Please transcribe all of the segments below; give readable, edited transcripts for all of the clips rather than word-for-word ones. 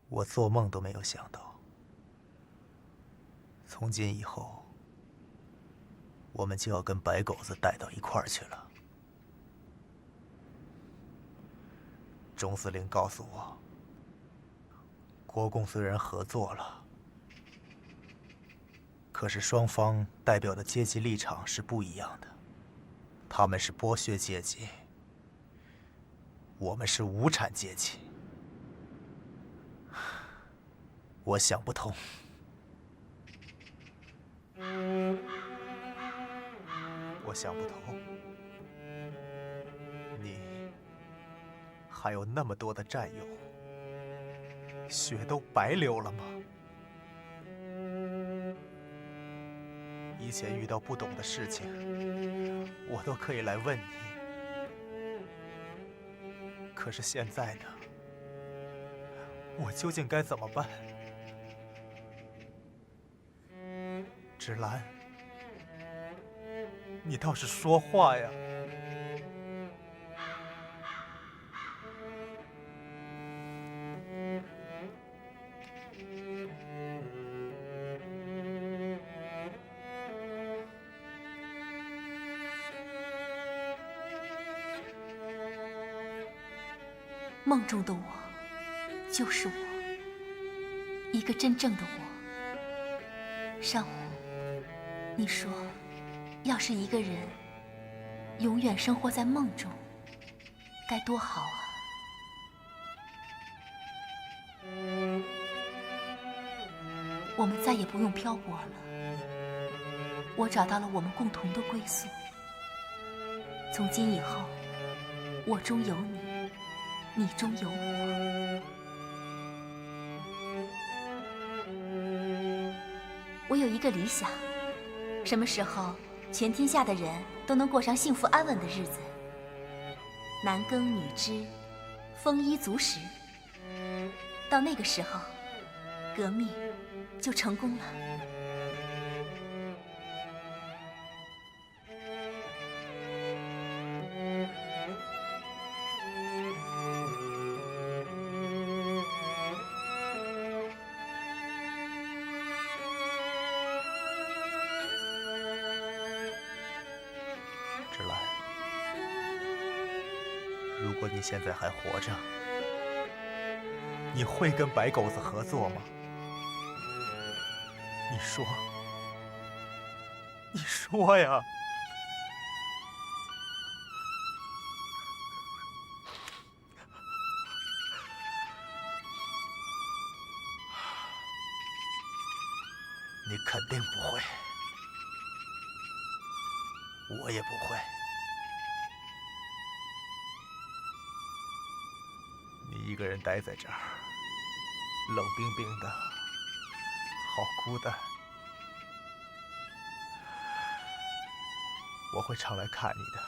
我做梦都没有想到，从今以后，我们就要跟白狗子带到一块儿去了。钟司令告诉我，国共虽然合作了，可是双方代表的阶级立场是不一样的。他们是剥削阶级，我们是无产阶级。我想不通。我想不通，你还有那么多的战友，血都白流了吗？以前遇到不懂的事情，我都可以来问你。可是现在呢？我究竟该怎么办？芷兰，你倒是说话呀！梦中的我，就是我，一个真正的我。上午，你说，要是一个人永远生活在梦中，该多好啊！我们再也不用漂泊了，我找到了我们共同的归宿。从今以后，我中有你。你中有我，我有一个理想，什么时候全天下的人都能过上幸福安稳的日子，男耕女织，丰衣足食，到那个时候，革命就成功了。芷兰，如果你现在还活着，你会跟白狗子合作吗？你说，你说呀！你肯定不会，我也不会。你一个人待在这儿，冷冰冰的，好孤单。我会常来看你的。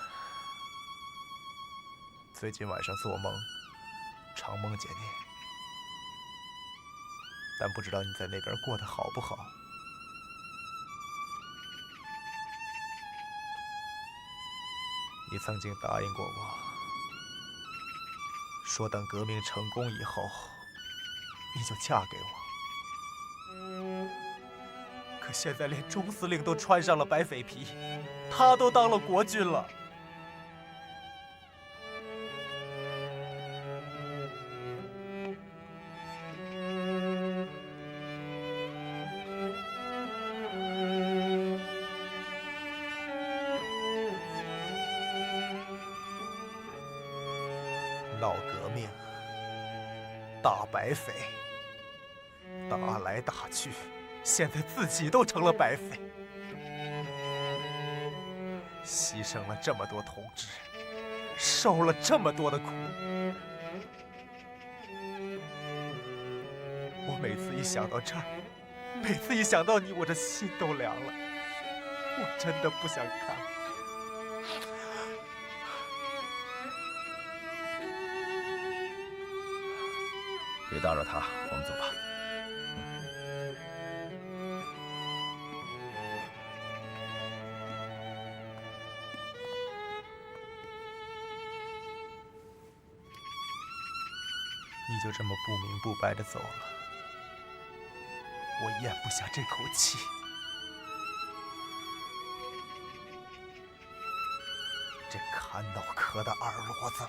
最近晚上做梦，常梦见你，但不知道你在那边过得好不好。你曾经答应过我，说等革命成功以后，你就嫁给我。可现在连钟司令都穿上了白匪皮，他都当了国军了。闹革命，打白匪，打来打去，现在自己都成了白匪，牺牲了这么多同志，受了这么多的苦。我每次一想到这儿，每次一想到你，我这心都凉了。我真的不想看。别打扰他，我们走吧。你就这么不明不白的走了，我咽不下这口气。这砍脑壳的二骡子！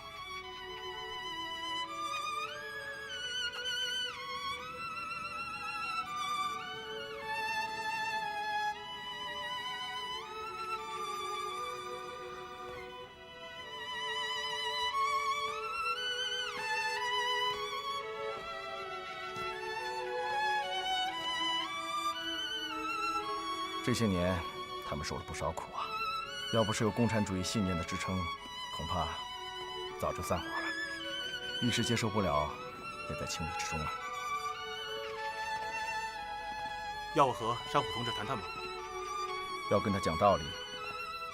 这些年，他们受了不少苦啊。要不是有共产主义信念的支撑，恐怕早就散伙了。一时接受不了，也在情理之中啊。要我和山虎同志谈谈吗？要跟他讲道理。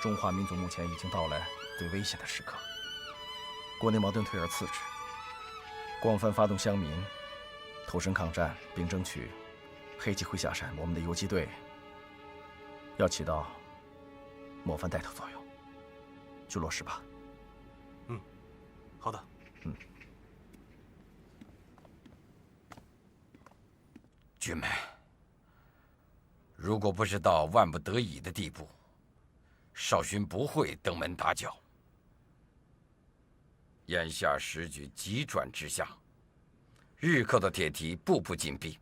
中华民族目前已经到了最危险的时刻，国内矛盾退而次之，广泛发动乡民投身抗战，并争取黑旗麾下山，我们的游击队要起到模范带头作用，去落实吧。好的。军们，如果不是到万不得已的地步，少勋不会登门打搅。眼下时局急转直下，日寇的铁蹄步步紧逼。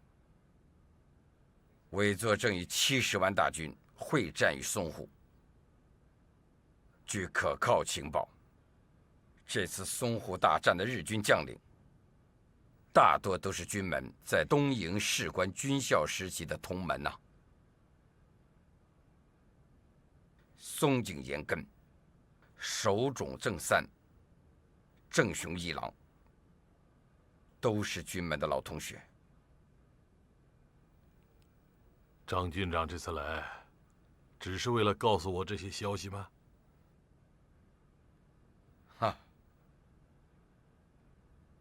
伪作正以70万大军会战于淞沪。据可靠情报，这次淞沪大战的日军将领，大多都是军门在东营士官军校时期的同门呐。松井严根、手冢正三、正雄一郎，都是军门的老同学。张军长这次来，只是为了告诉我这些消息吗？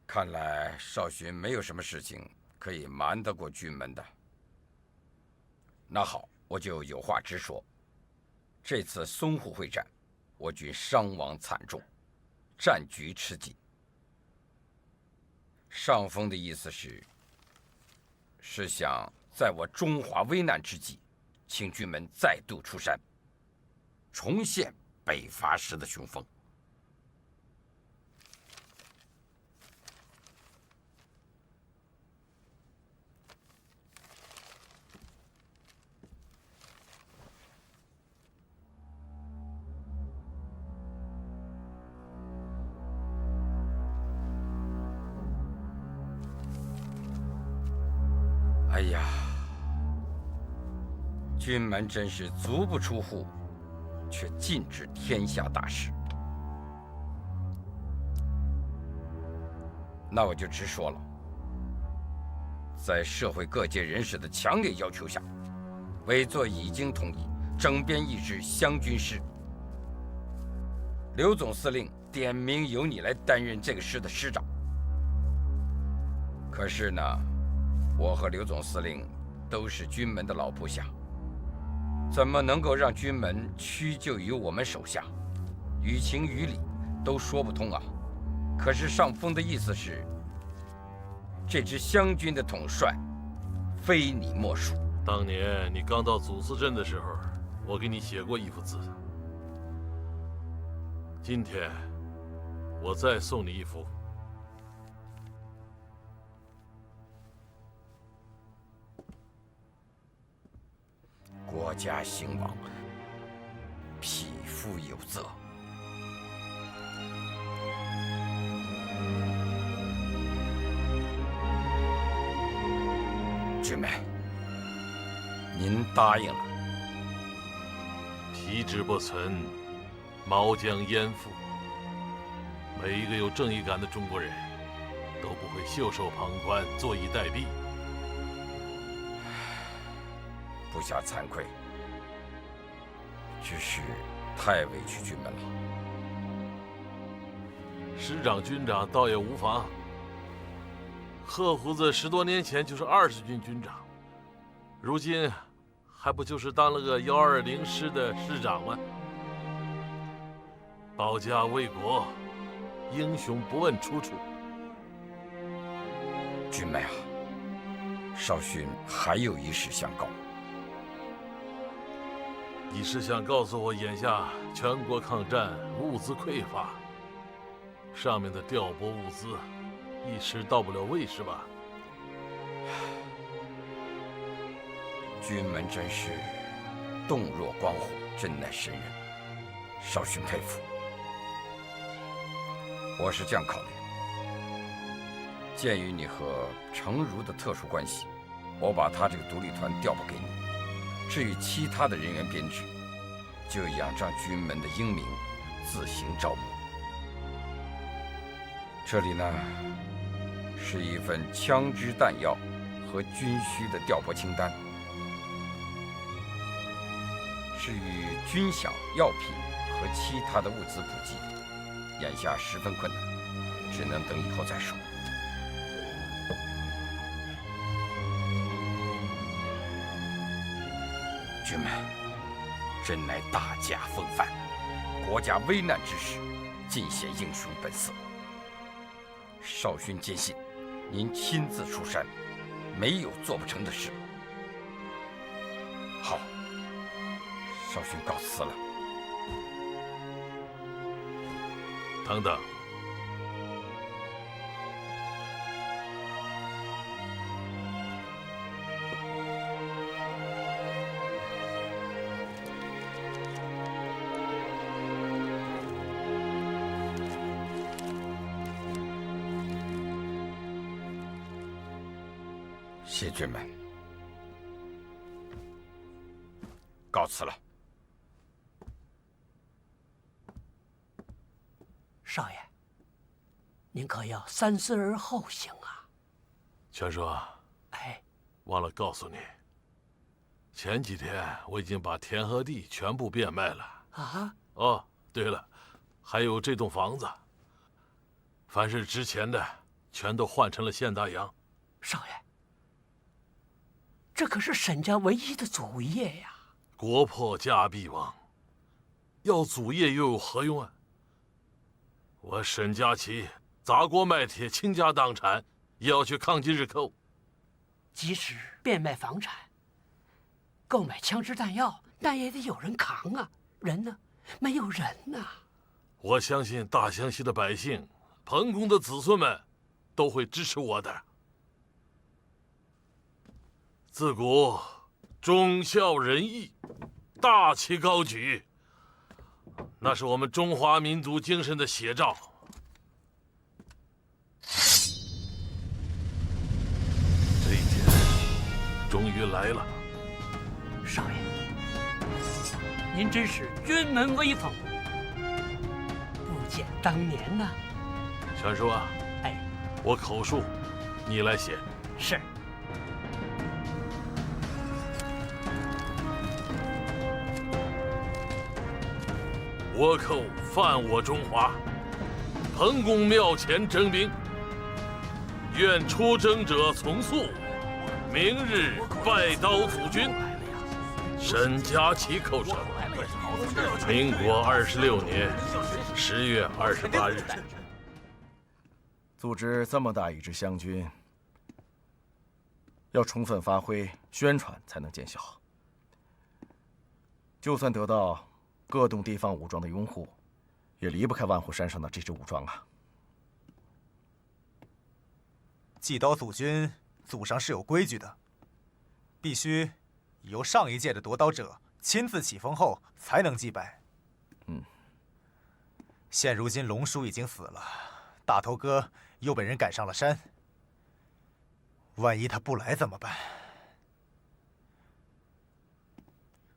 看来少勋没有什么事情可以瞒得过军门的。那好，我就有话直说。这次淞沪会战，我军伤亡惨重，战局吃紧。上峰的意思是想在我中华危难之际，请军门再度出山，重现北伐时的雄风。哎呀，军门真是足不出户，却尽知天下大事。那我就直说了，在社会各界人士的强烈要求下，伪作已经同意整编一支湘军师。刘总司令点名由你来担任这个师的师长。可是呢，我和刘总司令都是军门的老部下，怎么能够让军门屈就于我们手下？于情于理都说不通啊！可是上峰的意思是，这支湘军的统帅非你莫属。当年你刚到祖司镇的时候，我给你写过一幅字。今天，我再送你一幅。国家兴亡，匹夫有责。军门，您答应了。皮之不存，毛将焉附？每一个有正义感的中国人，都不会袖手旁观、坐以待毙。部下惭愧，只是太委屈军门了。师长、军长倒也无妨。贺胡子10多年前就是20军军长，如今还不就是当了个120师的师长吗？保家卫国，英雄不问出处。君们啊，少勋还有一事相告。你是想告诉我，眼下全国抗战物资匮乏，上面的调拨物资一时到不了位，是吧？君们真是洞若观火，真乃神人，少勋佩服。我是这样考虑：鉴于你和程如的特殊关系，我把他这个独立团调拨给你。至于其他的人员编制，就仰仗军门的英明，自行招募。这里呢，是一份枪支弹药和军需的调拨清单。至于军饷、药品和其他的物资补给，眼下十分困难，只能等以后再说。君们真乃大家风范，国家危难之时，尽显英雄本色。少勋坚信，您亲自出山，没有做不成的事。好，少勋告辞了。等等，谢军们，告辞了。少爷，您可要三思而后行啊！全叔，哎，忘了告诉你，前几天我已经把田和地全部变卖了。啊？哦，对了，还有这栋房子，凡是值钱的，全都换成了现大洋。少爷，这可是沈家唯一的祖业呀！国破家必亡，要祖业又有何用啊？我沈家旗砸锅卖铁倾家荡产，也要去抗击日寇。即使变卖房产，购买枪支弹药，但也得有人扛啊！人呢？没有人呐！我相信大湘西的百姓，彭公的子孙们，都会支持我的。自古忠孝仁义，大旗高举，那是我们中华民族精神的写照。这一天终于来了。少爷，您真是军门威风，不减当年呐！全叔啊，哎，我口述，你来写。是。倭寇犯我中华，彭公庙前征兵，愿出征者从速，明日拜刀祖军。沈家旗寇城，民国26年10月28日。组织这么大一支湘军，要充分发挥宣传才能见效。就算得到各洞地方武装的拥护，也离不开万户山上的这支武装啊！祭刀祖军，祖上是有规矩的，必须由上一届的夺刀者亲自起封后才能祭拜。现如今龙叔已经死了，大头哥又被人赶上了山，万一他不来怎么办？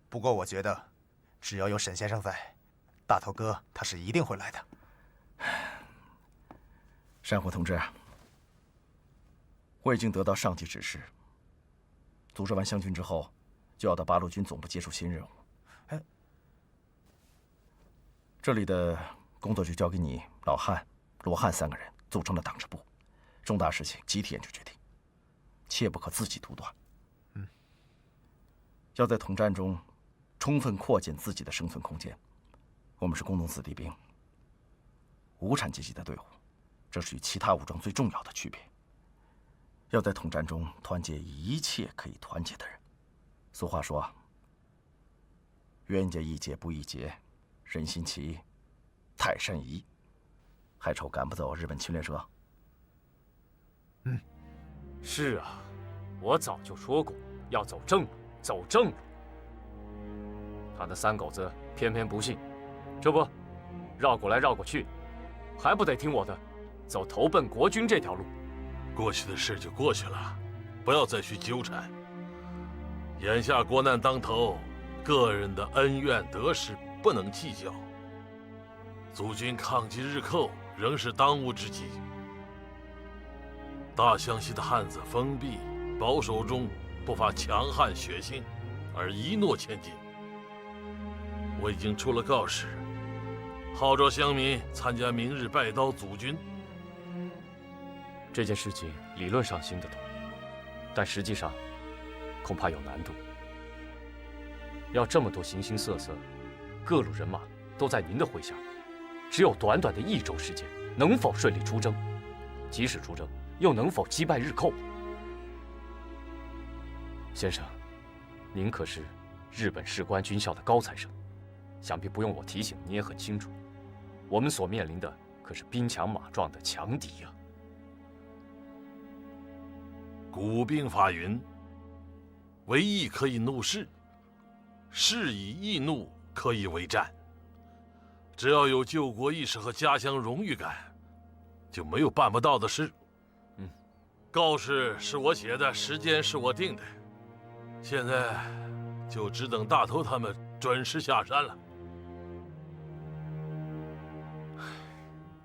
不过我觉得，只要有沈先生在，大头哥他是一定会来的。山虎同志，我已经得到上级指示，组织完湘军之后，就要到八路军总部接受新任务。哎，这里的工作就交给你、老汉、罗汉3个人组成了党支部，重大事情集体研究决定，切不可自己独断。要在统战中充分扩建自己的生存空间。我们是工农子弟兵，无产阶级的队伍，这是与其他武装最重要的区别。要在统战中团结一切可以团结的人。俗话说啊，冤家宜解不宜结，人心齐，泰山移。还愁赶不走日本侵略者？是啊，我早就说过要走正路，走正路。他那三狗子偏偏不信，这不，绕过来绕过去，还不得听我的，走投奔国军这条路。过去的事就过去了，不要再去纠缠。眼下国难当头，个人的恩怨得失不能计较。祖军抗击日寇仍是当务之急。大湘西的汉子封闭保守中不乏强悍血性，而一诺千金。我已经出了告示，号召乡民参加明日拜刀祖军。这件事情理论上行得通，但实际上恐怕有难度。要这么多形形色色、各路人马都在您的麾下，只有短短的1周时间，能否顺利出征？即使出征，又能否击败日寇？先生，您可是日本士官军校的高材生，想必不用我提醒，你也很清楚，我们所面临的可是兵强马壮的强敌呀。古兵法云：“为义可以怒士，士以义怒可以为战。”只要有救国意识和家乡荣誉感，就没有办不到的事。告示是我写的，时间是我定的，现在就只等大头他们准时下山了。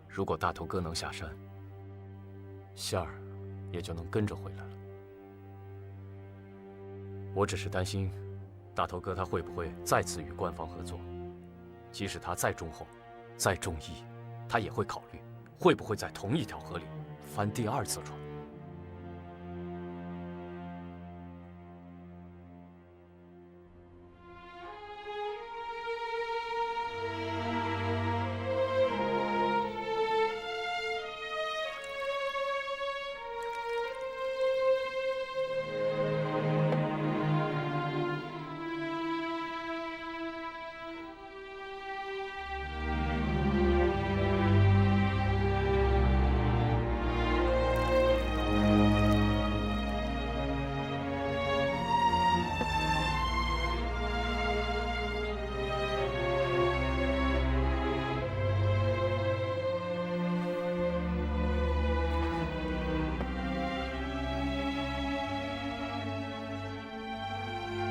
如果大头哥能下山，馅儿也就能跟着回来了。我只是担心，大头哥他会不会再次与官方合作？即使他再忠厚、再忠义，他也会考虑会不会在同一条河里翻第2次船。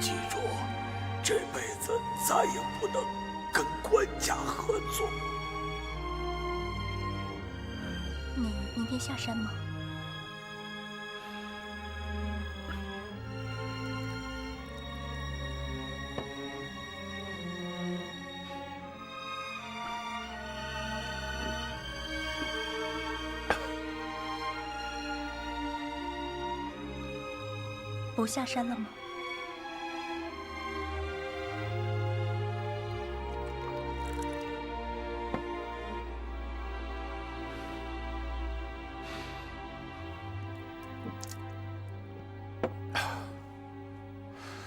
记住，这辈子再也不能跟官家合作。你明天下山吗？不下山了吗？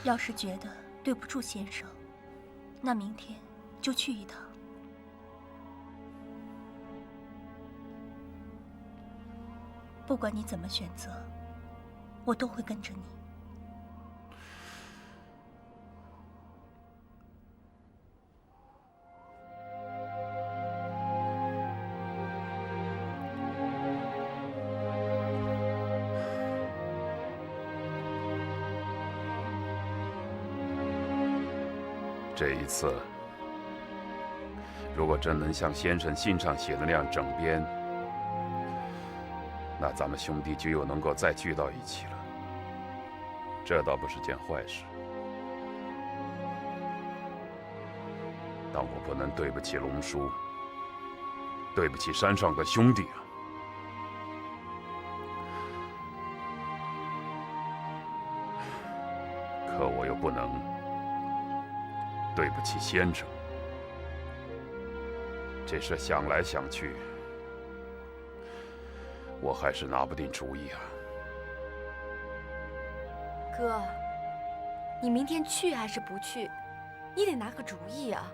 要是觉得对不住先生，那明天就去一趟。不管你怎么选择，我都会跟着你。这一次，如果真能像先生信上写的那样整编，那咱们兄弟就又能够再聚到一起了。这倒不是件坏事，但我不能对不起龙叔，对不起山上的兄弟啊。可我又不能对不起先生，这事想来想去，我还是拿不定主意啊。哥，你明天去还是不去？你得拿个主意啊！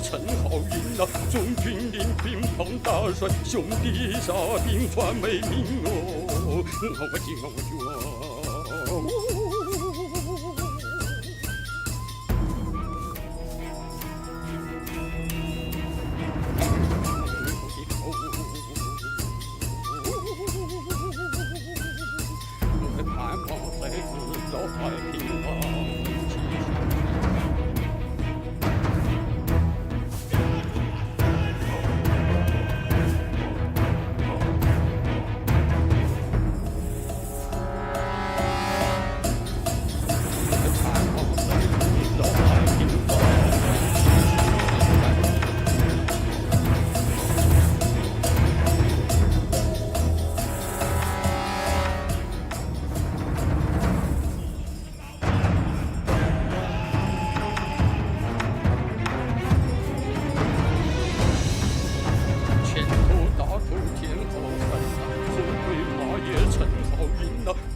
陈浩云呐，众军临兵碰大帅，兄弟下兵传美名哦，我敬我绝。盼望在此找太平啊！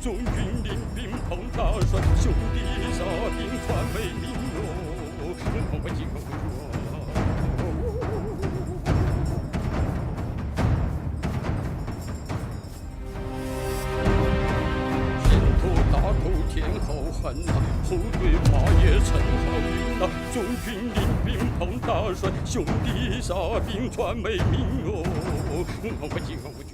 众军临兵碰大帅，兄弟下兵传美名哦，我敬我前头大口天后恨呐，后队马也陈浩云呐，众军临兵碰大帅，兄弟下兵传美名哦，我敬我绝。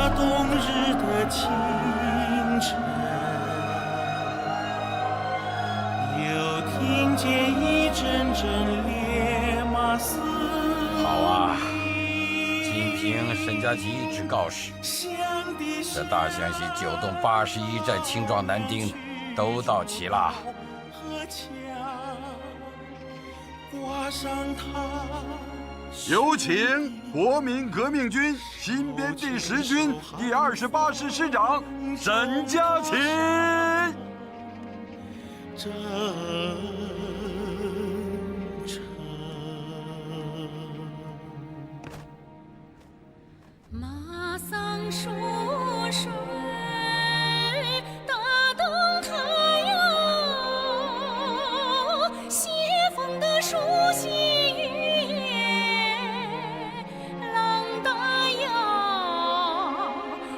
冬日的清晨，又听见一阵阵烈马嘶鸣。好啊，仅凭沈家集一纸告示，这大湘西9洞81寨青壮男丁都到齐了。有请国民革命军新编第10军第28师师长沈家齐。马桑疏水，大灯台哟，斜风的书信语言，郎大呀，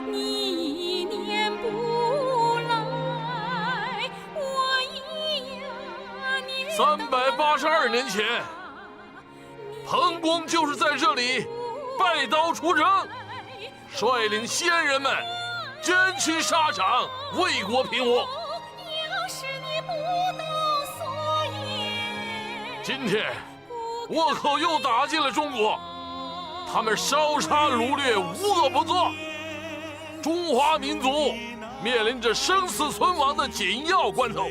你一年不来，我一呀382年前，彭公就是在这里拜刀出征，率领先人们捐躯沙场，为国平我。要是你不懂所言，今天倭寇又打进了中国，他们烧杀掳掠，无恶不作，中华民族面临着生死存亡的紧要关头。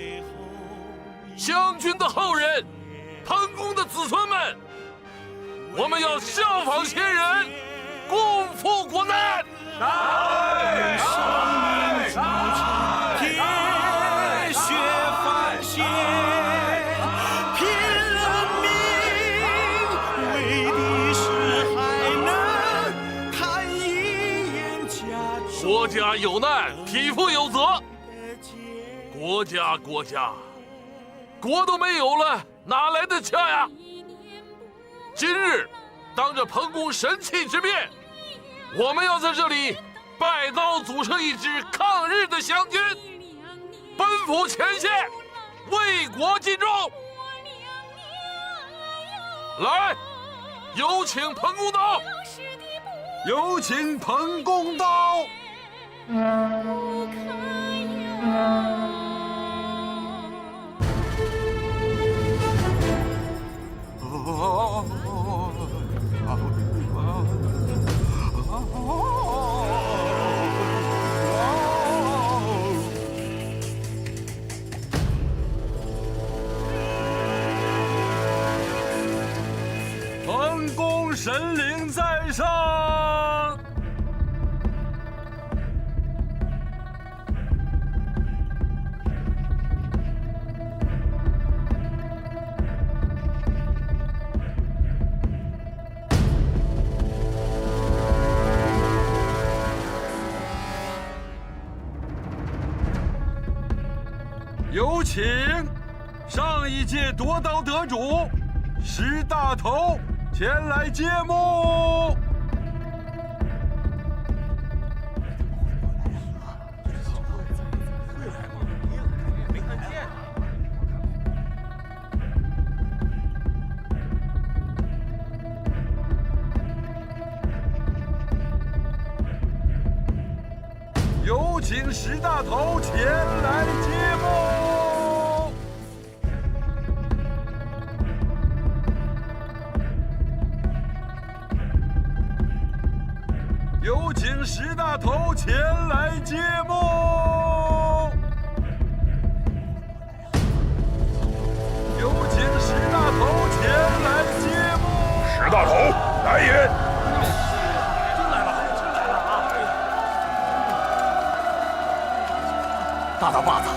湘军的后人，彭公的子孙们，我们要效仿先人，共赴国难。铁血奉献，拼了命，为的是还能看一眼家中。国家有难，匹夫有责。国家，国都没有了，哪来的家呀？今日当着彭公神器之面，我们要在这里拜刀组成一支抗日的湘军，奔赴前线，为国尽忠。来，有请彭公刀，有请彭公刀。彭公神灵在上。有请上一届夺刀得主石大头前来揭幕。有请石大头前来揭幕。有请石大头前来揭幕。有请石大头前来揭幕。石大头，来也！大刀把子，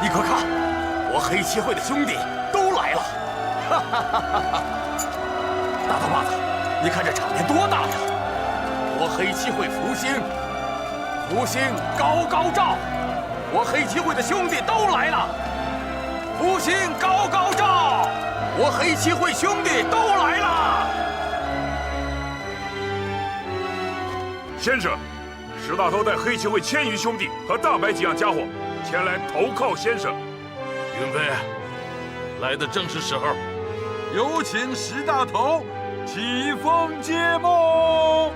你快看，我黑旗会的兄弟都来了！哈哈哈哈！大刀把子，你看这场面多大呀！我黑旗会福星高高照，我黑旗会的兄弟都来了！福星高高照，我黑旗会兄弟都来了！先生，石大头带黑旗会1000余兄弟和大白几样家伙前来投靠先生。云飞，来的正是时候。有请石大头起风揭幕。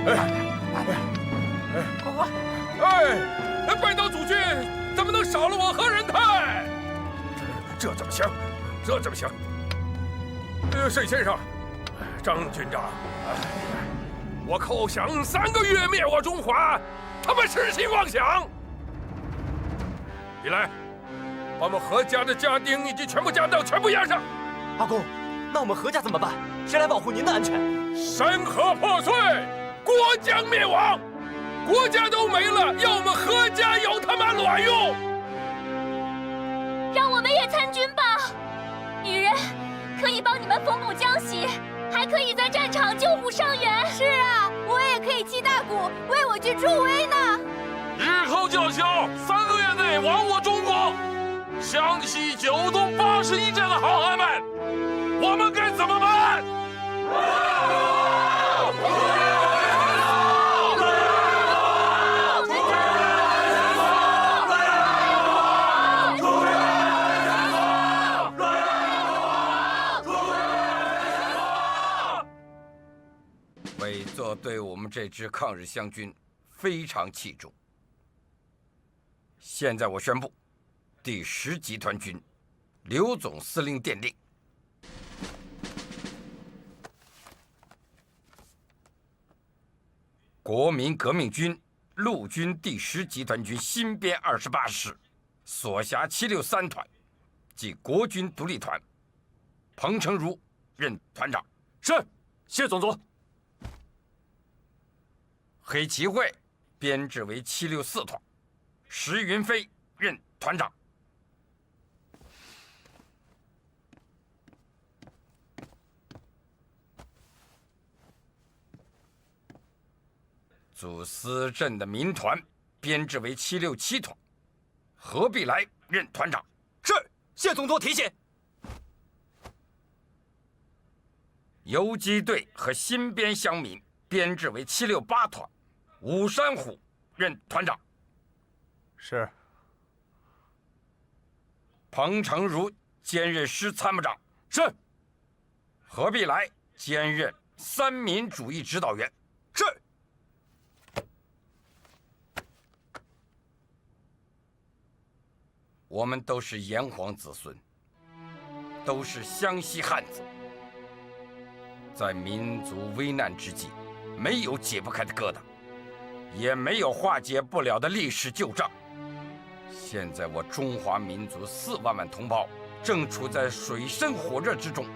快快！哎，拜倒主君，怎么能少了我何仁泰？这怎么行？这怎么行？沈先生，张军长，我寇降3个月灭我中华，他们痴心妄想。你来，把我们何家的家丁以及全部家当全部押上。阿公，那我们何家怎么办？谁来保护您的安全？山河破碎，国将灭亡，国家都没了，要我们何家有他妈卵用？让我们也参军吧。女人可以帮你们封堵江西，还可以在战场救护伤员。是啊，我也可以击大鼓，为我去助威呢。日寇叫嚣，3个月内亡我中国。湘西9东81镇的好汉们，我们该怎么办？委座对我们这支抗日湘军非常器重。现在我宣布，第10集团军刘总司令电令：国民革命军陆军第10集团军新编28师所辖763团及国军独立团，彭成儒任团长。是，谢总督。黑旗会编制为764团，石云飞任团长。祖司镇的民团编制为767团，何必来任团长。是，谢总督提醒。游击队和新编乡民编制为768团，武山虎任团长。是。彭成儒兼任师参谋长。是。何必来兼任三民主义指导员。是。我们都是炎黄子孙，都是湘西汉子，在民族危难之际，没有解不开的疙瘩，也没有化解不了的历史旧账。现在我中华民族4万万同胞正处在水深火热之中，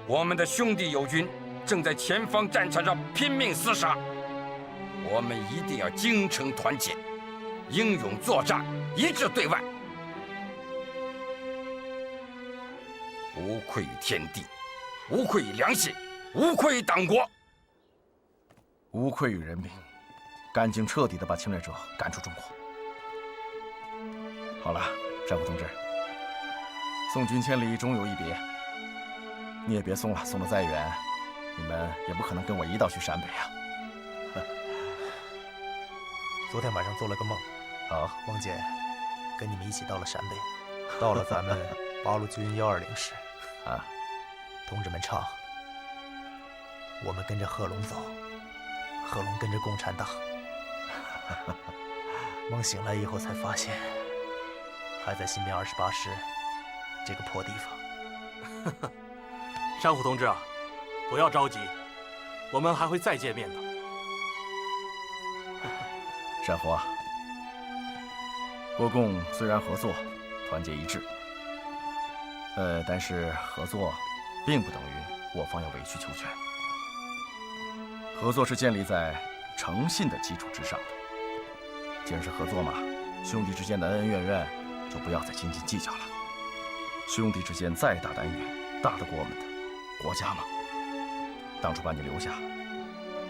我们的兄弟友军正在前方战场上拼命厮杀，我们一定要精诚团结，英勇作战，一致对外。无愧于天地，无愧于良心，无愧于党国，无愧于人民，干净彻底地把侵略者赶出中国。好了，战虎同志，送君千里，终有一别。你也别送了，送得再远，你们也不可能跟我一道去陕北啊。昨天晚上做了个梦，梦见跟你们一起到了陕北，到了咱们八路军120师。同志们唱，我们跟着贺龙走，贺龙跟着共产党。梦醒来以后才发现，还在新编28师这个破地方。山虎同志啊，不要着急，我们还会再见面的。山虎啊，国共虽然合作，团结一致，但是合作并不等于我方要委曲求全。合作是建立在诚信的基础之上的。既然是合作嘛，兄弟之间的恩恩怨怨就不要再斤斤计较了。兄弟之间再大的恩怨，大得过我们的国家吗？当初把你留下，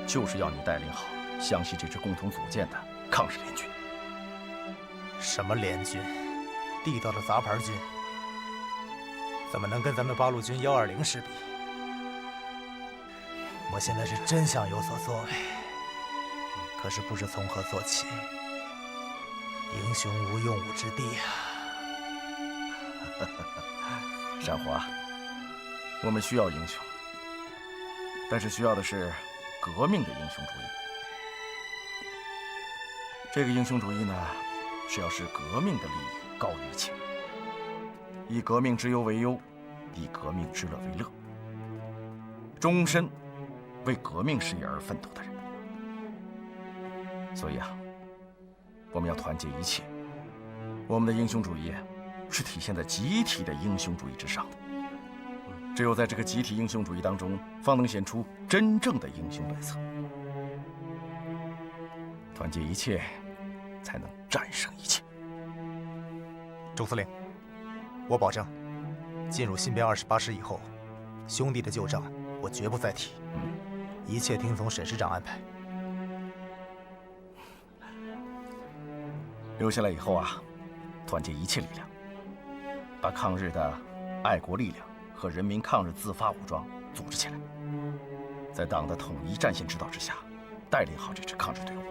就是要你带领好湘西这支共同组建的抗日联军。什么联军？地道的杂牌军，怎么能跟咱们八路军120师比？我现在是真想有所作为，可是不知从何做起。英雄无用武之地啊！山虎啊，我们需要英雄，但是需要的是革命的英雄主义，这个英雄主义呢，是要使革命的利益高于一切，以革命之忧为忧，以革命之乐为乐，终身为革命事业而奋斗的人。所以啊，我们要团结一切。我们的英雄主义是体现在集体的英雄主义之上的。只有在这个集体英雄主义当中，方能显出真正的英雄本色。团结一切，才能战胜一切。总司令，我保证，进入新编28师以后，兄弟的旧账我绝不再提，一切听从沈师长安排。留下来以后啊，团结一切力量，把抗日的爱国力量和人民抗日自发武装组织起来，在党的统一战线指导之下，带领好这支抗日队伍。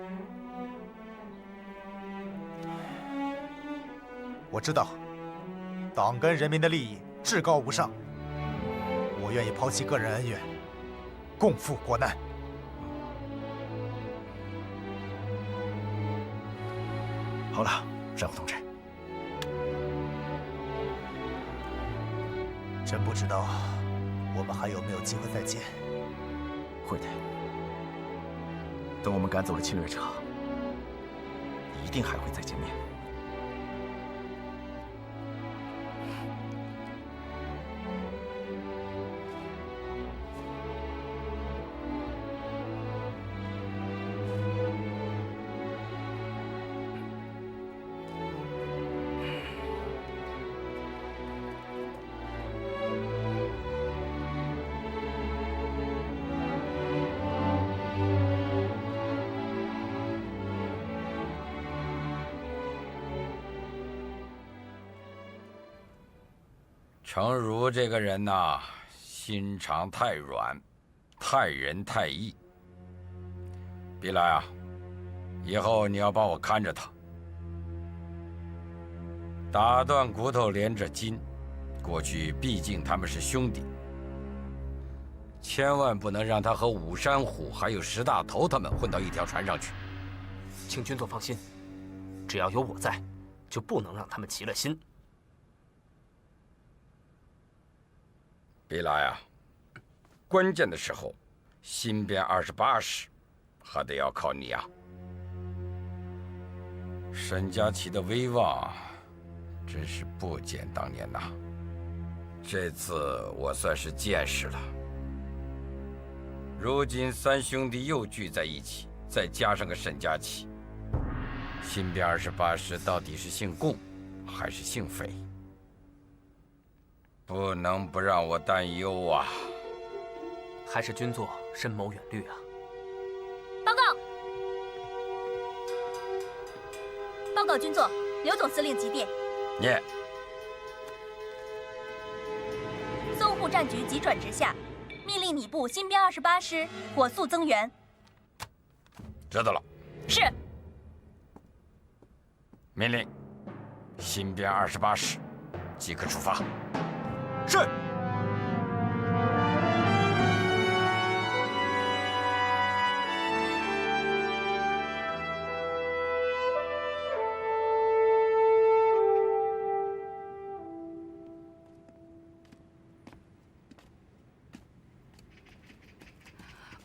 我知道，党跟人民的利益至高无上，我愿意抛弃个人恩怨，共赴国难。好了，山虎同志，真不知道我们还有没有机会再见。会的，等我们赶走了侵略者，一定还会再见面。程如这个人呐，心肠太软，太仁太义。毕来啊，以后你要帮我看着他，打断骨头连着筋。过去毕竟他们是兄弟，千万不能让他和武山虎还有石大头他们混到一条船上去。请军座放心，只要有我在，就不能让他们齐了心。毕来啊，关键的时候，新编28师还得要靠你啊。沈家旗的威望真是不减当年呐。这次我算是见识了。如今三兄弟又聚在一起，再加上个沈家旗，新编28师到底是姓贡还是姓匪？不能不让我担忧啊！还是军座深谋远虑啊！报告！报告军座，刘总司令急电。念。淞沪战局急转直下，命令你部新编28师火速增援。知道了。是。命令，新编28师即刻出发。是。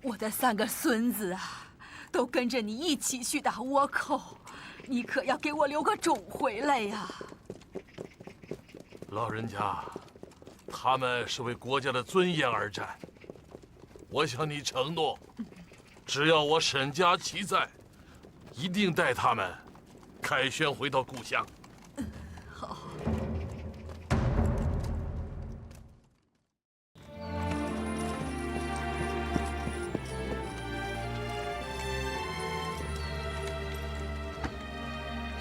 我的3个孙子啊，都跟着你一起去打倭寇，你可要给我留个种回来呀！老人家，他们是为国家的尊严而战。我向你承诺，只要我沈家旗在，一定带他们凯旋回到故乡。好。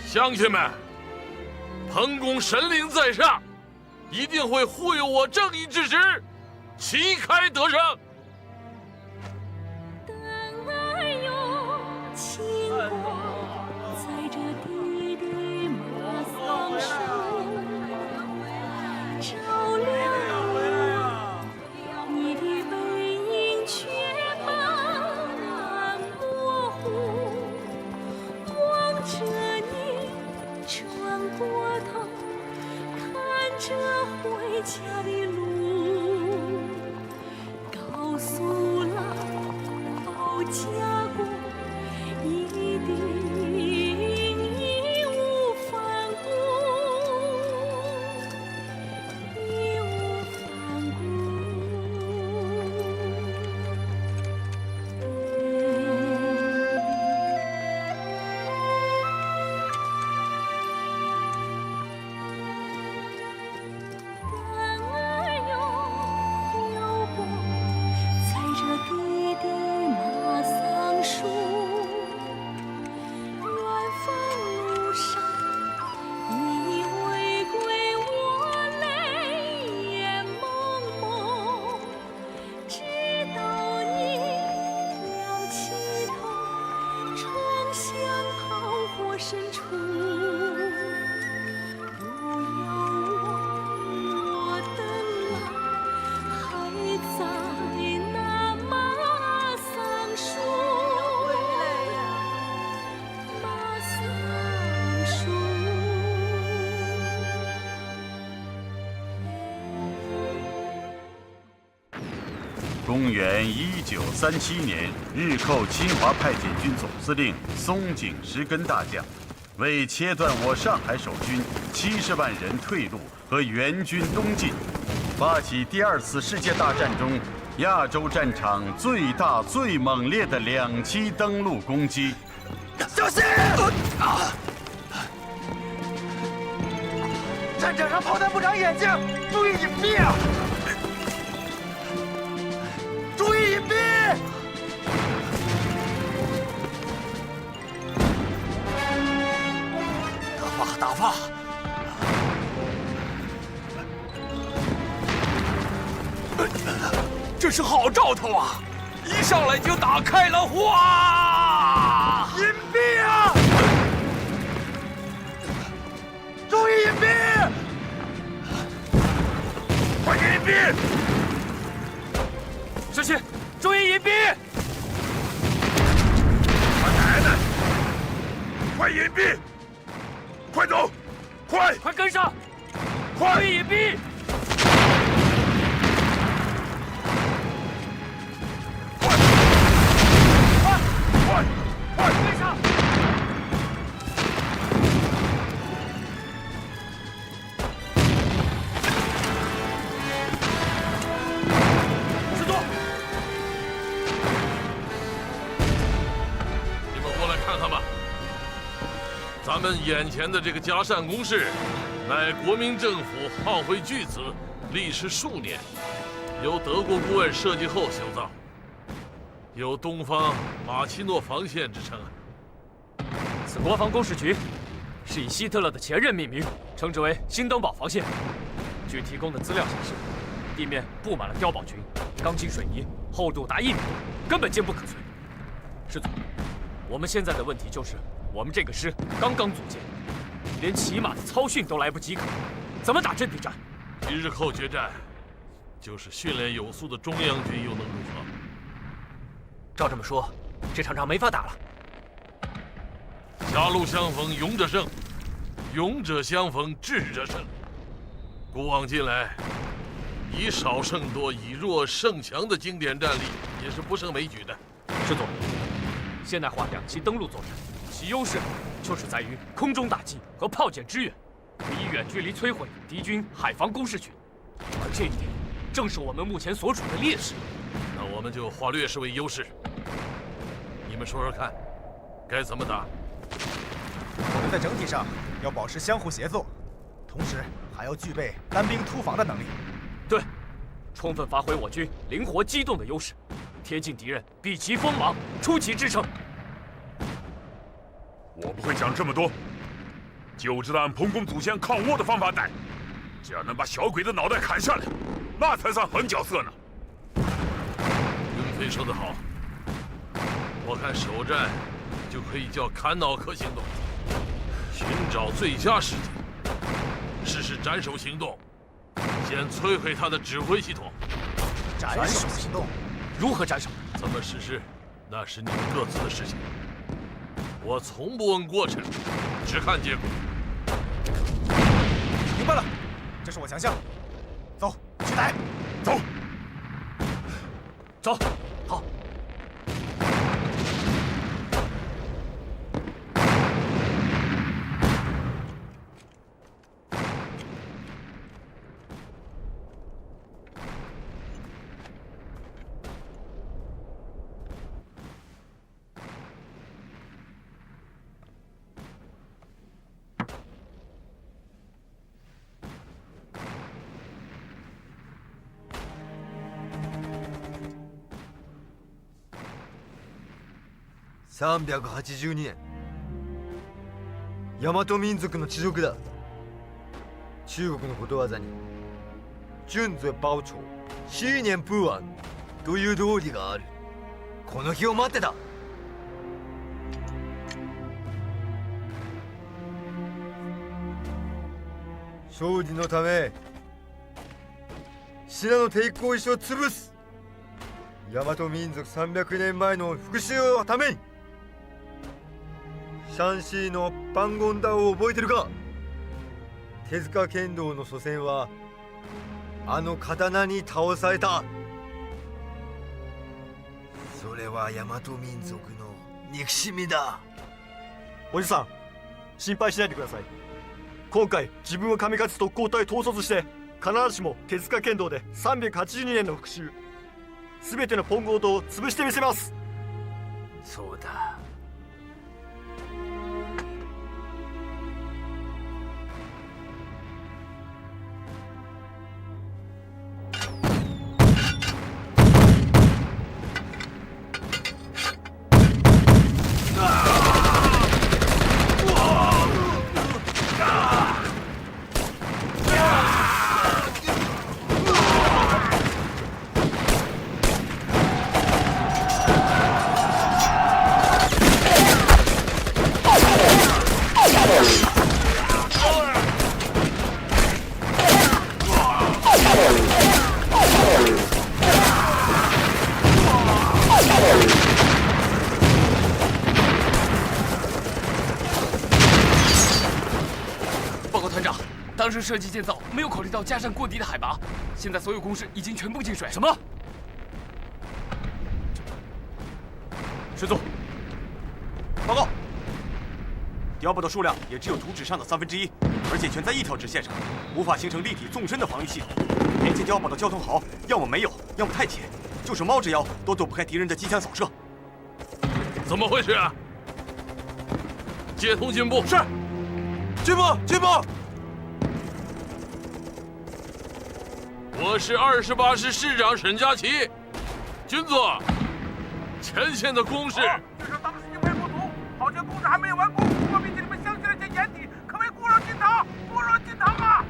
乡亲们，彭公神灵在上，一定会护佑我正义之时，旗开得胜。轻光在这滴滴马桑树，照亮我，你的背影却茫然模糊，光公元1937年，日寇侵华派遣军总司令松井石根大将，为切断我上海守军70万人退路和援军东进，发起第2次世界大战中亚洲战场最大最猛烈的2栖登陆攻击。小心！战场上炮弹不长眼睛，注意隐蔽啊！注意隐蔽！打发！这是好兆头啊！一上来就打开了花！隐蔽啊！注意隐蔽！快点隐蔽！小心，注意隐蔽！他奶奶！快隐蔽！快走！快跟上！快注意隐蔽！快跟上！师座，你们过来看看吧。咱们眼前的这个嘉善工事，乃国民政府耗费巨资，历时数年，由德国顾问设计后修造，有东方马奇诺防线之称。此国防工事局是以希特勒的前任命名，称之为新登堡防线。据提供的资料显示，地面布满了碉堡群，钢筋水泥，厚度达1米多，根本坚不可摧。师祖，我们现在的问题就是，我们这个师刚刚组建，连起码的操训都来不及搞，怎么打阵地战？一日后决战，就是训练有素的中央军又能如何？照这么说，这场仗没法打了。狭路相逢勇者胜，勇者相逢智者胜。古往今来，以少胜多、以弱胜强的经典战例也是不胜枚举的。师祖，现代化2栖登陆作战，其优势就是在于空中打击和炮舰支援，可以远距离摧毁敌军海防工事群，而这一点正是我们目前所处的劣势。那我们就化劣势为优势。你们说说看，该怎么打？我们在整体上要保持相互协作，同时还要具备单兵突防的能力。对，充分发挥我军灵活机动的优势，贴近敌人，避其锋芒，出奇制胜。我不会讲这么多，就知道按彭公祖先抗倭的方法带，只要能把小鬼的脑袋砍下来，那才算狠角色呢。云飞说得好，我看首战就可以叫砍脑壳行动，寻找最佳时机，实施斩首行动，先摧毁他的指挥系统。斩首行动？如何斩首？怎么实施，那是你们各自的事情。我从不问过程，只看结果。明白了，这是我强项。走，去打！走，走，好。382年、大和民族の恥辱だ。中国のことわざに君子包抄、思念不安という道理がある。この日を待ってた。勝利のため信濃抵抗石を潰す。大和民族300年前の復讐のために。シャンシーのパンゴンダを覚えてるか？手塚剣道の祖先はあの刀に倒された。れは大和民族の憎しみだ。おじさん、心配しないでください。今回自分は神勝特攻隊統率して必ずしも手塚剣道で382年の復讐、全てのポンゴートを潰してみせます。そうだ。当时设计建造没有考虑到加上过低的海拔，现在所有工事已经全部进水。什么？师座，报告，碉堡的数量也只有图纸上的1/3，而且全在一条直线上，无法形成立体纵深的防御系统。连接碉堡的交通壕要么没有，要么太浅，就是猫之妖都躲不开敌人的机枪扫射。怎么回事啊？接通军部。是。军部，军部。我是28师师长沈佳琪，军座，前线的攻势。据说当时因为不足，好像工事还没有完工，我比你们相信了些掩体，可谓固若金汤，固若金汤啊！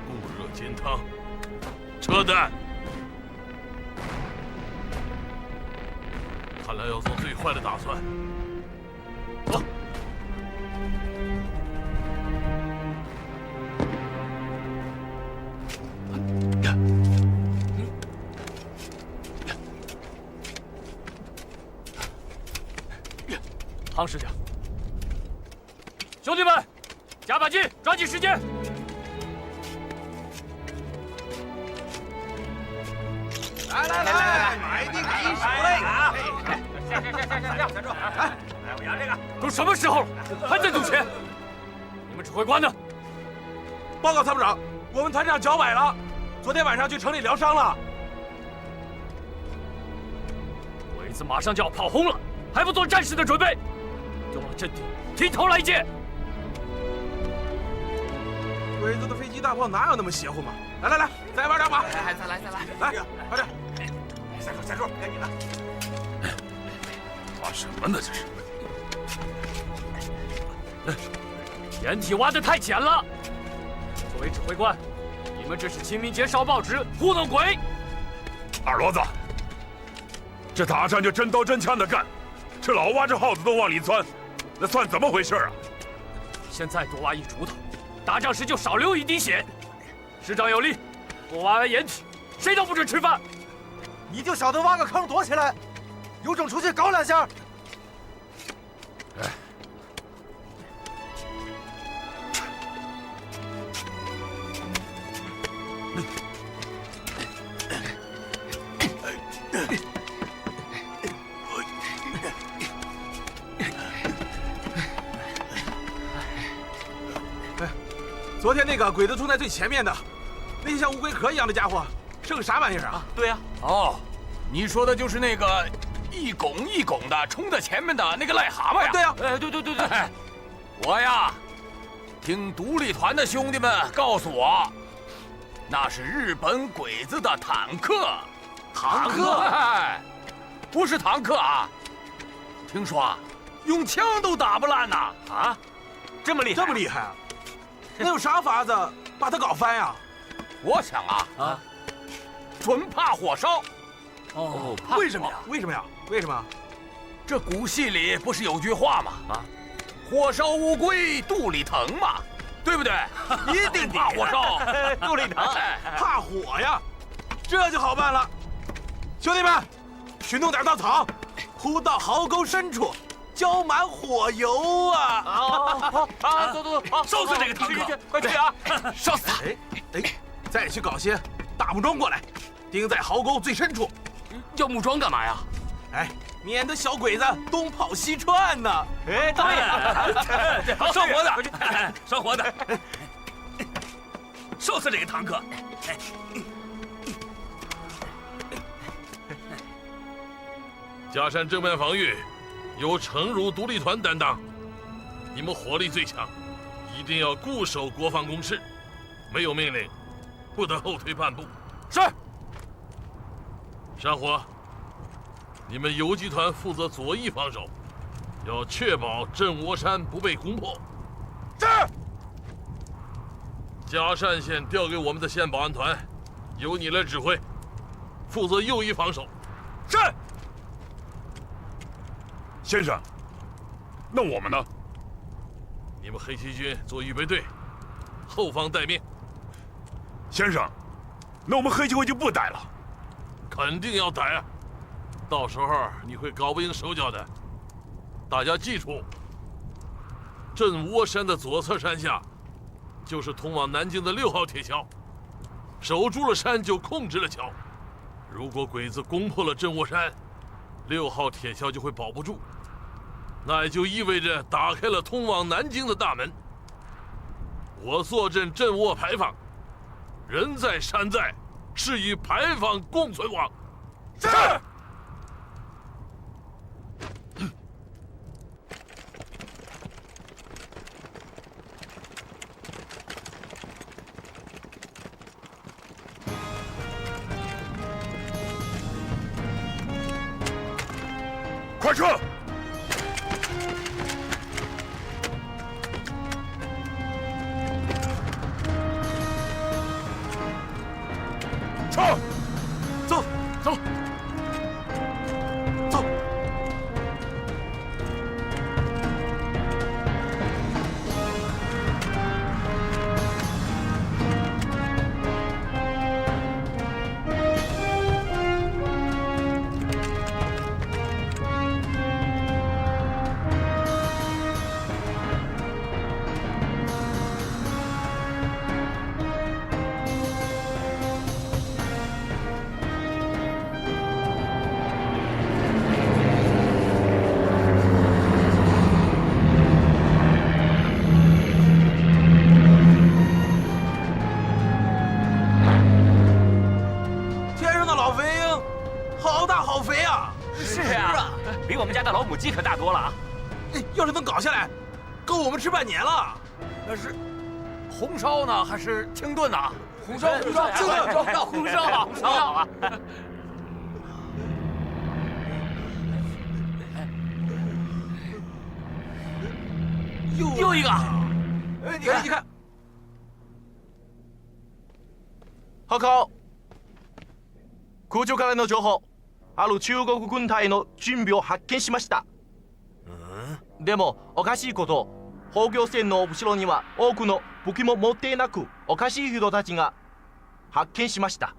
固若金汤，撤弹。看来要做最坏的打算。走。唐师长，兄弟们，加把劲，抓紧时间！来，买定一手嘞！下住！哎，我要这个。都什么时候了，还在赌钱？你们指挥官呢？报告参谋长，我们团长脚崴了，昨天晚上去城里疗伤了。鬼子马上就要炮轰了，还不做战士的准备？就往阵地提头来见。鬼子的飞机大炮哪有那么邪乎嘛？来，再玩两把！再来，来，快点！下住，赶紧的！挖什么呢？这是？掩体挖得太浅了。作为指挥官，你们这是清明节烧报纸，糊弄鬼！二骡子，这打仗就真刀真枪的干，这老挖着耗子都往里钻，那算怎么回事啊？现在多挖一锄头，打仗时就少流一滴血。师长有令，不挖完掩体，谁都不准吃饭。你就晓得挖个坑躲起来，有种出去搞两下。昨天那个鬼子冲在最前面的，那些像乌龟壳一样的家伙，是个啥玩意儿啊？对呀。哦，你说的就是那个一拱一拱的冲在前面的那个癞蛤蟆呀？对呀。对。我呀，听独立团的兄弟们告诉我，那是日本鬼子的坦克。坦克？不是坦克啊！听说啊，用枪都打不烂呐！啊，这么厉害啊！那有啥法子把它搞翻呀？我想啊，准怕火烧。哦，为什么呀？这古戏里不是有句话吗？火烧乌龟肚里疼嘛，对不对？一定怕火烧，肚里疼，怕火呀，这就好办了。兄弟们，寻弄点稻草，铺到壕沟深处，浇满火油啊！走，烧死这个坦克！快去啊！烧死他！再去搞些大木桩过来，钉在壕沟最深处。要木桩干嘛呀？免得小鬼子东跑西窜呢。哎，对，烧活的，烧活的，烧死这个堂客。嘉山正面防御由程汝独立团担当，你们火力最强，一定要固守国防工事，没有命令不得后退半步。是。山火，你们游击团负责左翼防守，要确保镇窝山不被攻破。是。嘉善县调给我们的县保安团，由你来指挥，负责右翼防守。是。先生，那我们呢？你们黑旗军做预备队，后方待命。先生，那我们黑旗会就不逮了？肯定要逮啊！到时候你会搞不赢手脚的。大家记住，镇窝山的左侧山下，就是通往南京的6号铁桥。守住了山，就控制了桥。如果鬼子攻破了镇窝山，6号铁桥就会保不住，那也就意味着打开了通往南京的大门。我坐镇镇窝牌坊，人在山在，是与牌坊共存亡。是。快撤！撤！走，走，走！比我们家的老母鸡可大多了啊！要是能搞下来，够我们吃半年了。那是红烧呢，还是清炖呢？红烧，清炖，红烧啊，红烧好啊！又一个，哎，你看，你看，報告。空中からの情報。ある中国軍隊の準備を発見しました。でもおかしいこと、砲撃線の後ろには多くの武器も持っていなく、おかしい人たちが発見しました。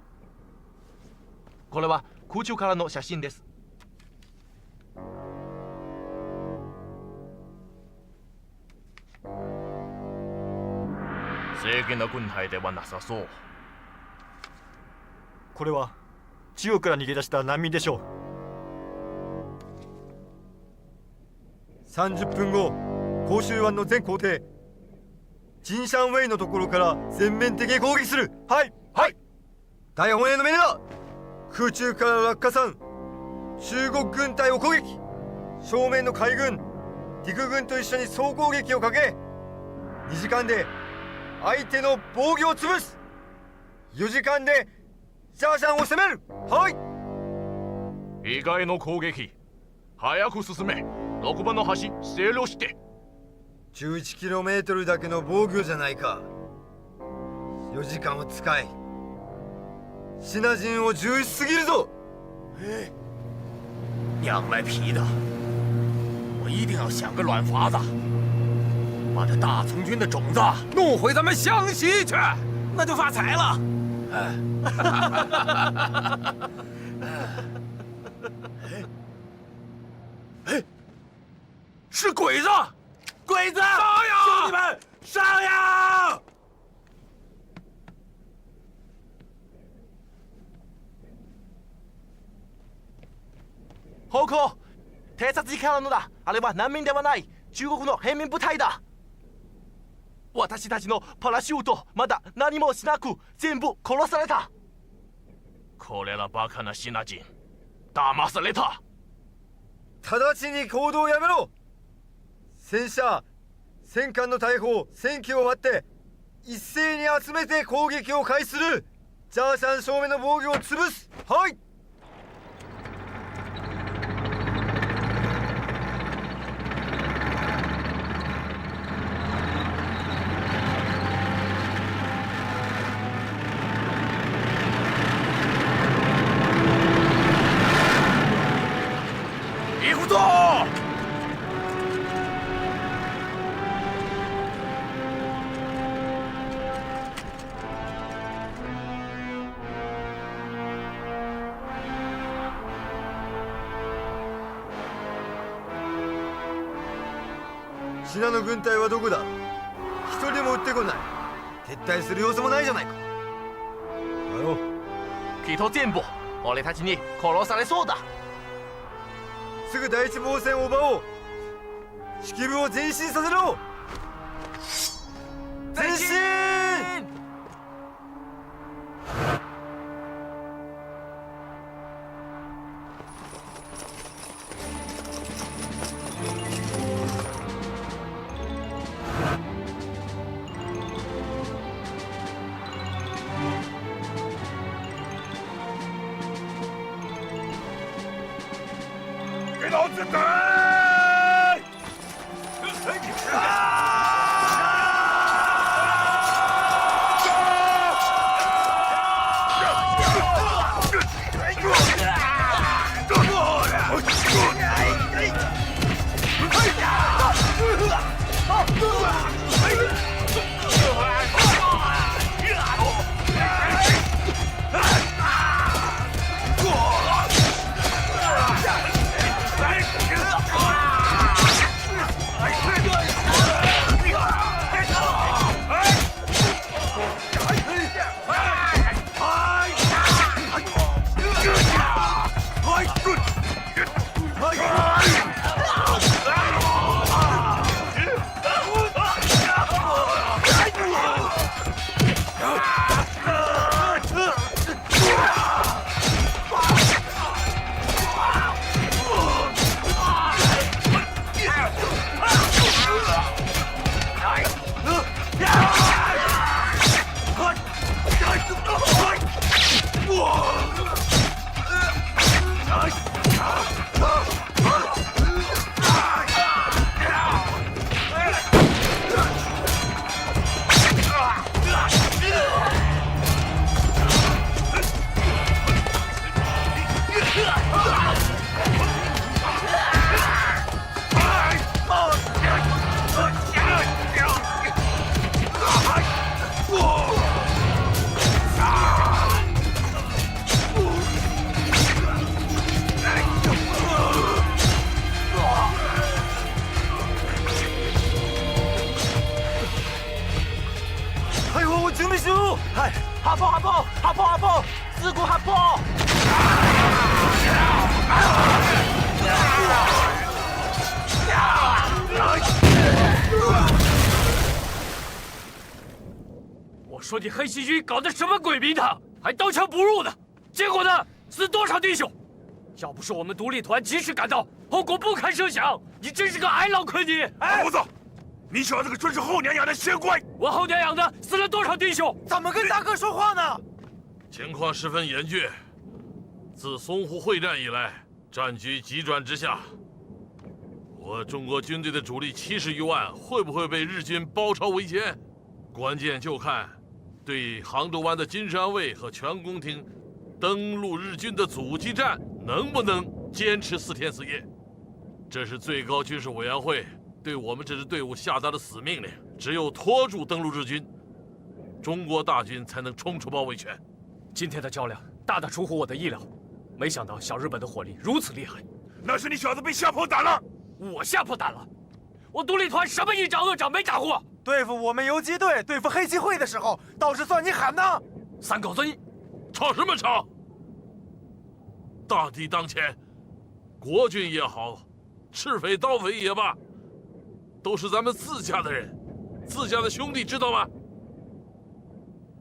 これは空中からの写真です。正義な軍隊ではなさそう。これは中国から逃げ出した難民でしょう。30分後、広州湾の全行程、ジンシャンウェイのところから全面的に攻撃する。はい、はい。大本営の命令だ。空中から落下傘、中国軍隊を攻撃。正面の海軍、陸軍と一緒に総攻撃をかけ、2時間で相手の防御を潰す。4時間でジャーシャンを攻める。はい。以外の攻撃、早く進め。6番の橋制御して。 11km だけの防御じゃないか。4時間を使い、シナ人を重視すぎるぞ。娘来皮的，我一定要想个软法子，把这大从军的种子弄回咱们湘西去，那就发财了。是鬼子！鬼子！上呀！兄弟们，上呀！报告，偵察にからのだ。あれは難民ではない。中国の平民部隊だ。私たちのパラシュートまだ何もしなく全部殺された。これらバカなシナ人騙された。直ちに行動をやめろ。戦車戦艦の大砲1000機を割って一斉に集めて攻撃を開始する。ジャーシャン正面の防御を潰す。はい。行くぞ。シナの軍隊はどこだ。一人も撃ってこない。撤退する様子もないじゃないか。だろ。きっと全部俺たちに殺されそうだ。すぐ第一防線を奪おう。指揮部を前進させろ。前進。给老子等！はい、発砲発砲発砲発砲、すぐ発砲。我说你黑旗军搞的什么鬼名堂，还刀枪不入的，结果呢，死多少弟兄？要不是我们独立团及时赶到，后果不堪设想。你真是个矮老坤你！哎，胡子，你小子可真是后娘养的仙乖！我后娘养的死了多少弟兄？怎么跟大哥说话呢？情况十分严峻。自淞沪会战以来，战局急转直下。我中国军队的主力70余万会不会被日军包抄围歼？关键就看对杭州湾的金山卫和全宫厅登陆日军的阻击战能不能坚持4天4夜。这是最高军事委员会对我们这支队伍下达的死命令。只有拖住登陆日军，中国大军才能冲出包围圈。今天的较量大大出乎我的意料，没想到小日本的火力如此厉害。那是你小子被吓破胆了。我吓破胆了？我独立团什么一掌恶掌没打过？对付我们游击队、对付黑旗会的时候，倒是算你狠呢！三狗子，你吵什么吵？大敌当前，国军也好，赤匪盗匪也罢，都是咱们自家的人，自家的兄弟，知道吗？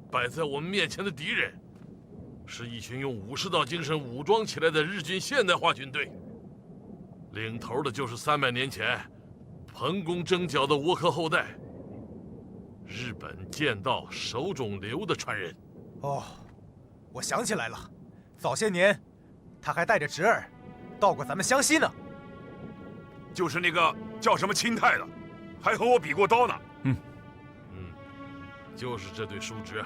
摆在我们面前的敌人，是一群用武士道精神武装起来的日军现代化军队，领头的就是300年前彭公征剿的倭寇后代，日本剑道手冢流的传人。哦，我想起来了，早些年他还带着侄儿到过咱们湘西呢。就是那个叫什么钦泰的，还和我比过刀呢。就是这对叔侄。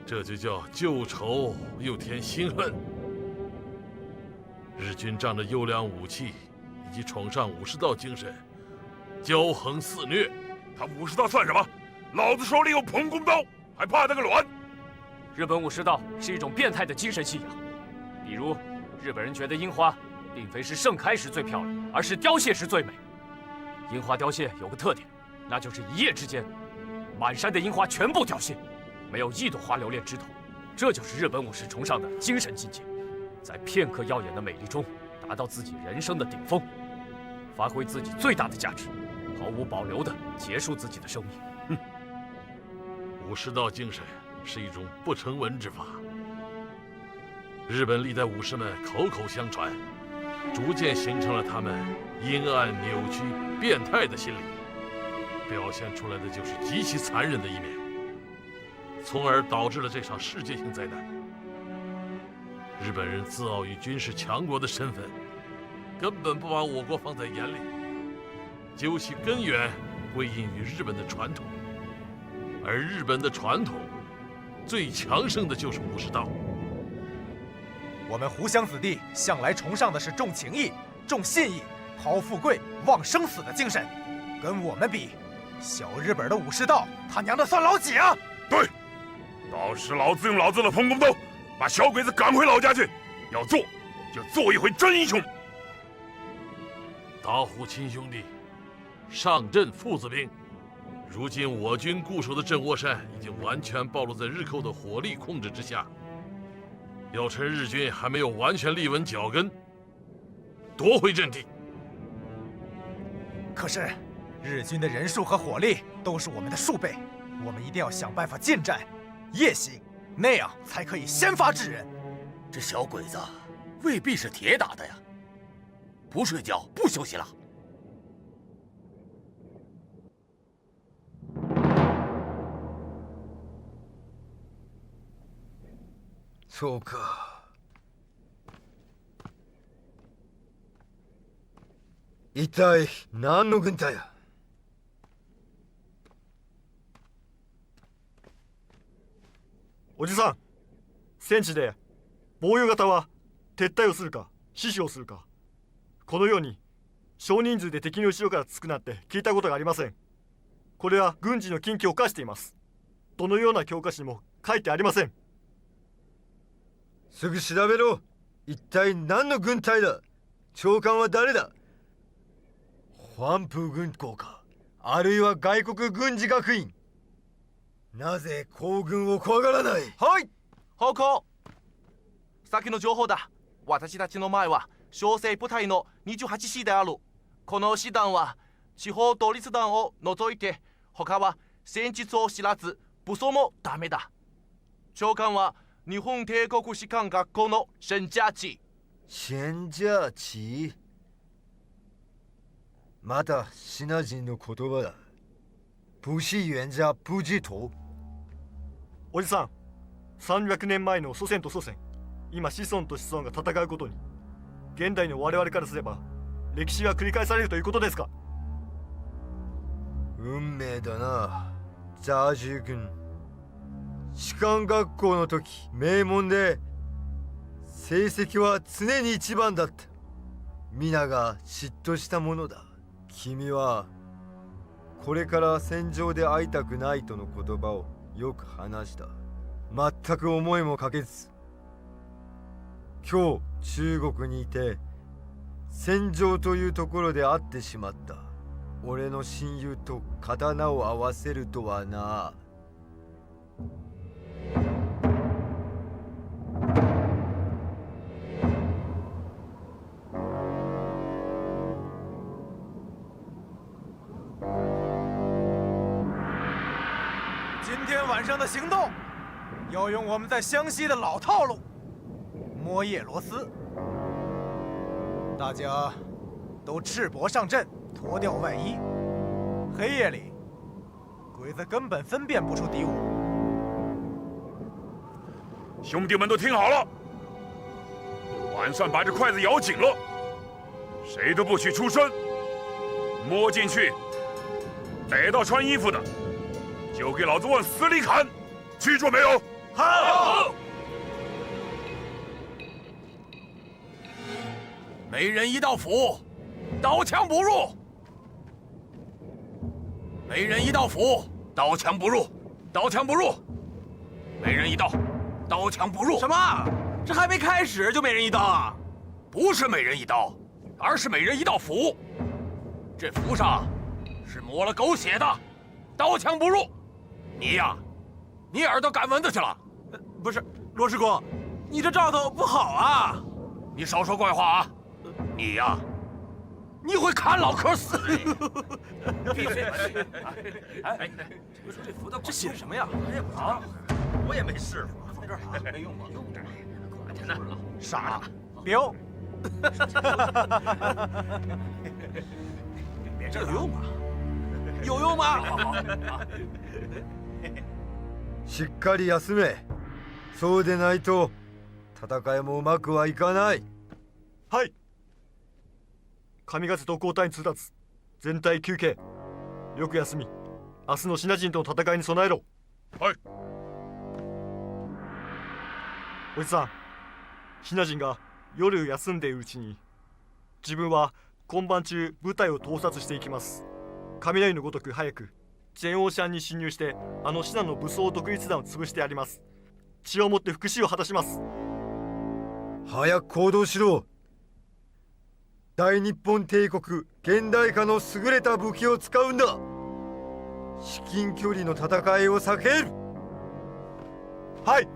这就叫旧仇又添新恨。日军仗着优良武器以及崇尚武士道精神，骄横肆虐。他武士道算什么？老子手里有彭公刀，还怕他个卵！日本武士道是一种变态的精神信仰。比如，日本人觉得樱花并非是盛开时最漂亮，而是凋谢时最美。樱花凋谢有个特点，那就是一夜之间，满山的樱花全部凋谢，没有一朵花留恋枝头。这就是日本武士崇尚的精神境界，在片刻耀眼的美丽中，达到自己人生的顶峰，发挥自己最大的价值，毫无保留地结束自己的生命。武士道精神是一种不成文之法。日本历代武士们口口相传，逐渐形成了他们阴暗、扭曲、变态的心理，表现出来的就是极其残忍的一面，从而导致了这场世界性灾难。日本人自傲于军事强国的身份，根本不把我国放在眼里，究其根源归因于日本的传统，而日本的传统最强盛的就是武士道。我们湖湘子弟向来崇尚的是重情义、重信义、抛富贵、忘生死的精神，跟我们比，小日本的武士道，他娘的算老几啊？对，到时老子用老子的彭公刀，把小鬼子赶回老家去。要做，就做一回真英雄。打虎亲兄弟，上阵父子兵。如今我军固守的镇窝山已经完全暴露在日寇的火力控制之下。要趁日军还没有完全立稳脚跟，夺回阵地。可是，日军的人数和火力都是我们的数倍，我们一定要想办法近战、夜袭，那样才可以先发制人。这小鬼子未必是铁打的呀，不睡觉不休息了。そうか。一体何の軍隊や。おじさん、戦地で防御型は撤退をするか死守をするか、このように少人数で敵の後ろからつくなんて聞いたことがありません。これは軍事の禁忌を犯しています。どのような教科書にも書いてありません。すぐ調べろ。一体何の軍隊だ。長官は誰だ。黄埔軍校か、あるいは外国軍事学院。なぜ皇軍を怖がらない。はい、報告。先の情報だ。私たちの前は小生部隊の28師である。この師団は地方統率団を除いて他は戦術を知らず武装もダメだ。長官は日本帝国士官学校の沈家地。沈家地。またシナ人の言葉だ。不是原者不知道。おじさん、300年前の祖先と祖先、今子孫と子孫が戦うことに、現代の我々からすれば歴史が繰り返されるということですか。運命だな、ジャージュ君。士官学校の時名門で成績は常に一番だった。皆が嫉妬したものだ。君はこれから戦場で会いたくないとの言葉をよく話した。全く思いもかけず今日中国にいて戦場というところで会ってしまった。俺の親友と刀を合わせるとはな。上的行动要用我们在湘西的老套路——摸叶螺丝。大家都赤膊上阵，脱掉外衣。黑夜里，鬼子根本分辨不出敌我。兄弟们都听好了，晚上把这筷子咬紧了，谁都不许出声。摸进去，逮到穿衣服的，就给老子往死里砍，记住没有？好。每人一道斧，刀枪不入。每人一道斧，刀枪不入，刀枪不入。每人一刀，刀枪不入。什么？这还没开始就每人一刀啊？不是每人一刀，而是每人一道斧。这符上是抹了狗血的，刀枪不入。你呀，你耳朵赶蚊子去了？不是，罗师公，你这兆头不好啊！你少说怪话啊！你呀，你会砍老壳死的！闭嘴！哎，这符这写什么呀？啊，我也没试过，放这儿啊，没用吗？用着，快点的，傻子，彪！这有用吗？有用吗？好。しっかり休め。そうでないと戦いもうまくはいかない。はい。上勝特攻隊に通達。全体休憩。よく休み。明日のシナ人との戦いに備えろ。はい。おじさん、シナ人が夜休んでいるうちに、自分は今晩中部隊を盗撮していきます。雷のごとく早くジェンオーシャンに侵入して、あのシナの武装独立団を潰してやります。血をもって復讐を果たします。早く行動しろ。大日本帝国現代化の優れた武器を使うんだ。至近距離の戦いを避ける。はい。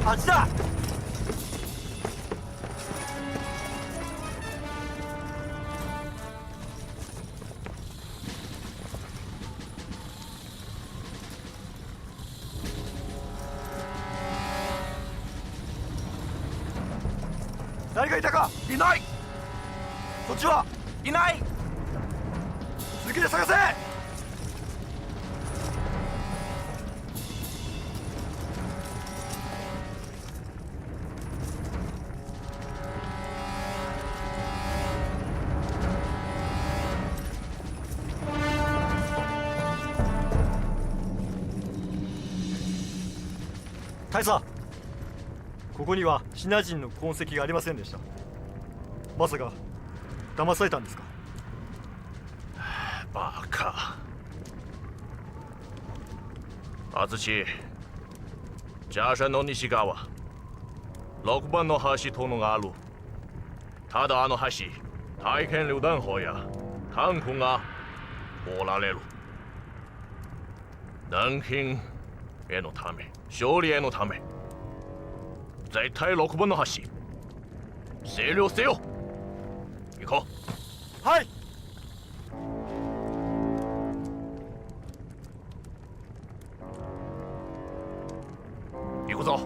あっちだ。誰かいたか。いない。そっちはいない。続けて探せ。大佐、ここにはシナ人の痕跡がありませんでした。まさか騙されたんですか。バカ。安土、茶山の西側6番の橋とのがある。ただあの橋、大変榴弾砲やタンクがおられる。南京へのため、勝利へのため、絶対6番の橋占領せよ。行こう。はい。行くぞ。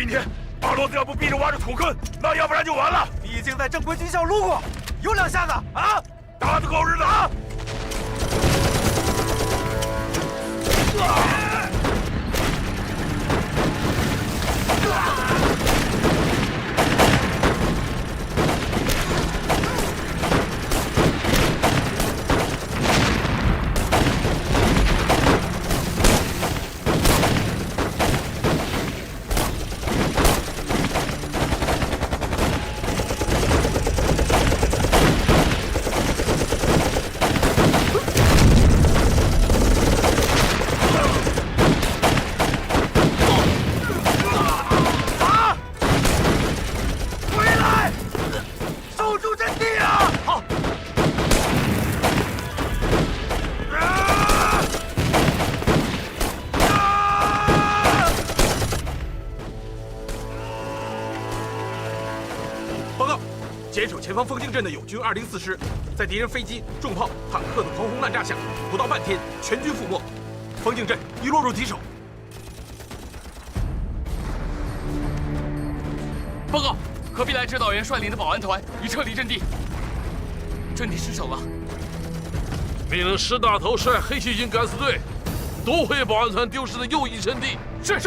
今天巴罗斯要不逼着挖着土坑，那要不然就完了。你已经在正规军校撸过，有两下子啊！打得够日子啊！坚守前方枫泾镇的友军204师，在敌人飞机、重炮、坦克的狂轰滥炸下，不到半天全军覆没，枫泾镇已落入敌手。报告，何必来指导员率领的保安团已撤离阵地，阵地失守了。命令石大头率黑旗军敢死队夺回保安团丢失的右翼阵地。是。